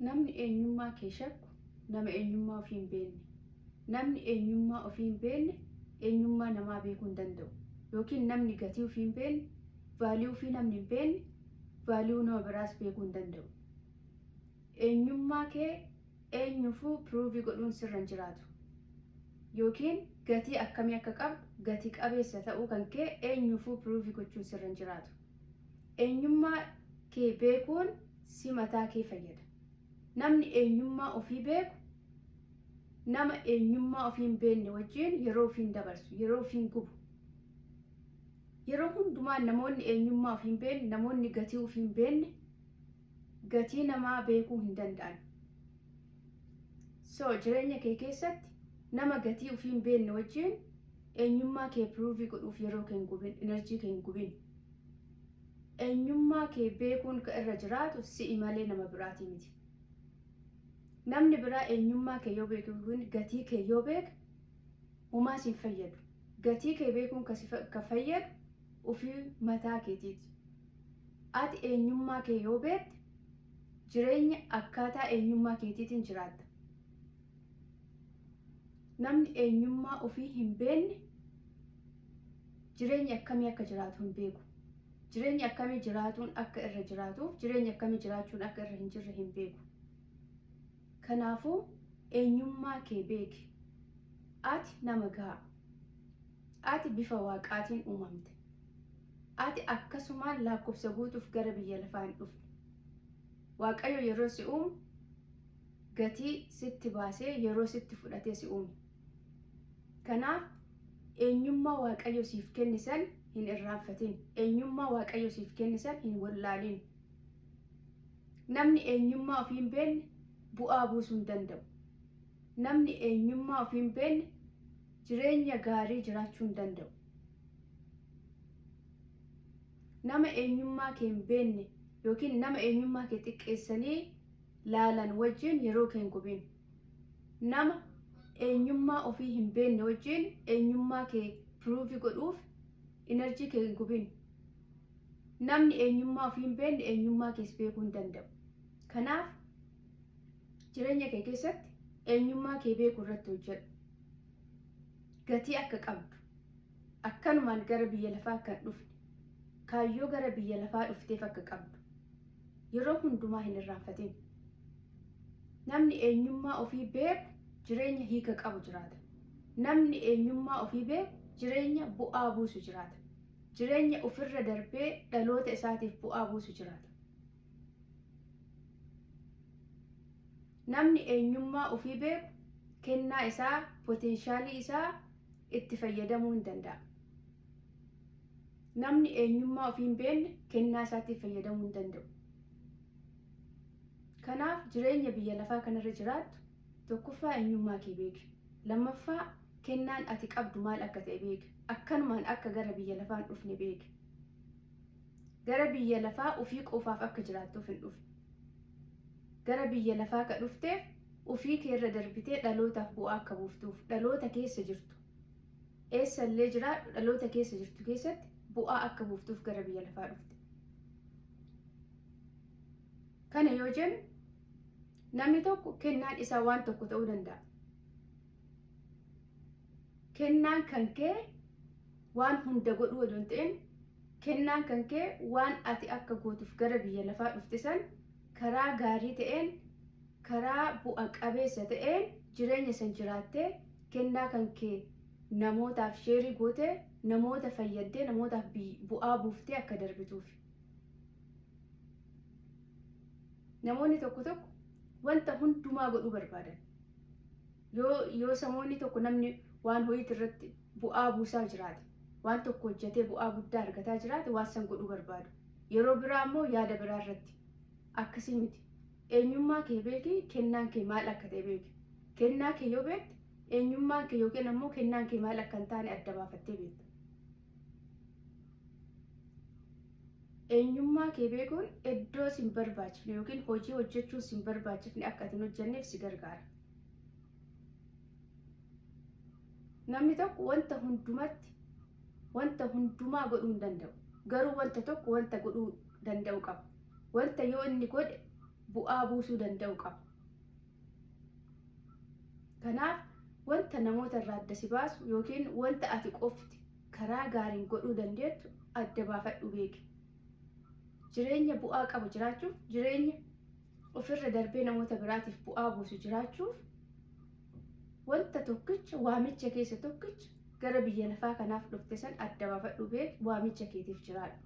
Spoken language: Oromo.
Namni eenyummaa kee shakku nama eenyummaa ofii hin beekne. Namni eenyummaa ofii hin beekne eenyummaa namaa beekuu hin danda'u. Yookiin namni gatii ofii hin beekne, vaaliyuu ofii namni hin beekne, vaaliyuu nama biraas beekuu hin danda'u. Eenyummaa kee eenyufuu piruuvii godhuun sirra hin jiraatu. Yookiin gatii akkamii akka qabdu, gatii qabeessa ta'uu kan kee eenyufuu piruuvii gochuun sirra hin jiraatu. Eenyummaa kee beekuun si mataa kee fayyada. Namni eenyummaa ofii beeku nama eenyummaa ofii hin beekne wajjin yeroo ofii hin dabarsu, yeroo ofii hin gubu. Yeroo hundumaa namoonni eenyummaa ofii hin beekne, namoonni gatii ofii hin beekne gatii namaa beekuu hin danda'an. So jireenya kee keessatti nama gatii ofii hin beekne wajjin eenyummaa kee piruuvii godhuuf yeroo kee hin gubin, enerjii kee hin gubin. Eenyummaa kee beekuun kan irra jiraatu si'i malee nama biraatii miti. Namni biraa eenyummaa kee yoo beeku, gatii kee yoo beeku homaa si hin fayyadu. Gatii kee beekuun kan fayyadu ofii mataa keetiiti. Ati eenyummaa kee yoo beekte jireenya akkaataa eenyummaa keetiitiin jiraatta. Namni eenyummaa ofii hin beekne jireenya akkamii akka jiraatu hin beeku. Jireenya akkamii jiraatuun akka irra jiraatuuf, jireenya akkamii jiraachuun akka irra hin jirre hin beeku. Kanaafuu eenyummaa kee beeki. Ati nama gahaa. Ati bifa waaqaatiin uumamte. Ati akkasumaan lakkoofsa guutuuf gara biyya lafaa hin dhufne. Waaqayyo yeroo si uumu gatii sitti baasee yeroo sitti fudhatee si uume. Kanaaf eenyummaa waaqayyo siif kennisan hin irraanfatin. Eenyummaa waaqayyo siif kennisan hin wallaalin. Namni eenyummaa ofii hin beekne bu'aa buusuu hin danda'u. Namni eenyummaa ofii hin beekne jireenya gaarii jiraachuu hin danda'u. Nama eenyummaa kee hin beekne yookiin nama eenyummaa kee xiqqeessanii laalan wajjin yeroo kee hin gubin. Nama eenyummaa ofii hin beekne wajjin eenyummaa kee piruuvii godhuuf enerjii kee hin gubin. Namni eenyummaa ofii hin beekne eenyummaa kees beekuu hin danda'u. Kanaaf jireenya kee keessatti eenyummaa kee beekuu irratti hojjedhu. Gatii akka qabdu, akkanumaan gara biyya lafaa akka hin dhufne, kaayyoo gara biyya lafaa dhufteef akka qabdu yeroo hundumaa hin irraanfatin. Namni eenyummaa ofii beeku jireenya hiika qabu jiraata. Namni eenyummaa ofii beeku jireenya bu'aa buusu jiraata. Jireenya ofirra darbee dhaloota isaatiif bu'aa buusu jiraata. Namni eenyummaa ofii beeku kennaa isaa, poteenshaalii isaa itti fayyadamuu hin danda'a. Namni eenyummaa ofii hin beekne kennaa isaatti fayyadamuu hin danda'u. Kanaaf jireenya biyya lafaa kanarra jiraattu tokkoffaa eenyummaa kee beeki. Lammaffaa kennaan ati qabdu maal akka ta'e beeki. Akkanumaan akka gara biyya lafaa hin dhufne beeki. Gara biyya lafaa ofii qofaaf akka jiraattuuf hin dhufne. Gara biyya lafaa ka dhufteef ofii kee irra darbitee dhalootaaf bu'aa akka buuftuuf, dhaloota keessa jirtu eessallee jiraadhu dhaloota keessa jirtu keessatti bu'aa akka buuftuuf gara biyya lafaa dhufte. Kana yoo jennu namni tokko kennaan isaa waan tokko ta'uu danda'a. Kennaan kan kee waan hunda godhuu odoo hin ta'in, kennaan kan kee waan ati akka gootuuf gara biyya lafaa dhufte san karaa gaarii ta'een, karaa bu'a qabeessa ta'een jireenya san jiraattee kennaa kan kee namootaaf sheerii gootee, namoota fayyaddee, namootaaf bu'aa buuftee akka darbituuf. Namoonni tokko tokko wanta hundumaa godhuu barbaadan. Yoo samoonni tokko namni waan ho'iit irratti bu'aa buusaa jiraate, waan tokko hojjetee bu'aa guddaa argataa jiraate waan san godhuu barbaadu. Yeroo biraa immoo yaada biraa irratti. Akkasii miti. Eenyummaa kee beeki, kennaan kee maal akka ta'e beeki. Kennaa kee yoo beekte eenyummaan kee yookiin ammoo kennaan kee maal akka hin taane adda baafattee beekta. Eenyummaa kee beekuun iddoo sin barbaachifne yookiin hojii hojjechuu sin barbaachifne akka ati hin hojjenneef si gargaara. Namni tokko wanta hundumaa godhuu hin danda'u. Garuu wanta tokko wanta godhuu danda'u qaba. Wanta yoo inni godhe bu'aa buusuu danda'u qaba. Kanaaf wanta namoota irraa adda si baasu yookiin wanta ati qofti karaa gaariin godhuu dandeettu adda baafadhu beeki. Jireenya bu'aa qabu jiraachuuf, jireenya ofirra darbee namoota biraatiif bu'aa buusu jiraachuuf wanta tokkicha waamicha keessa tokkicha gara biyya lafaa kanaaf dhufte san adda baafadhu beeki, waamicha keetiif jiraadhu.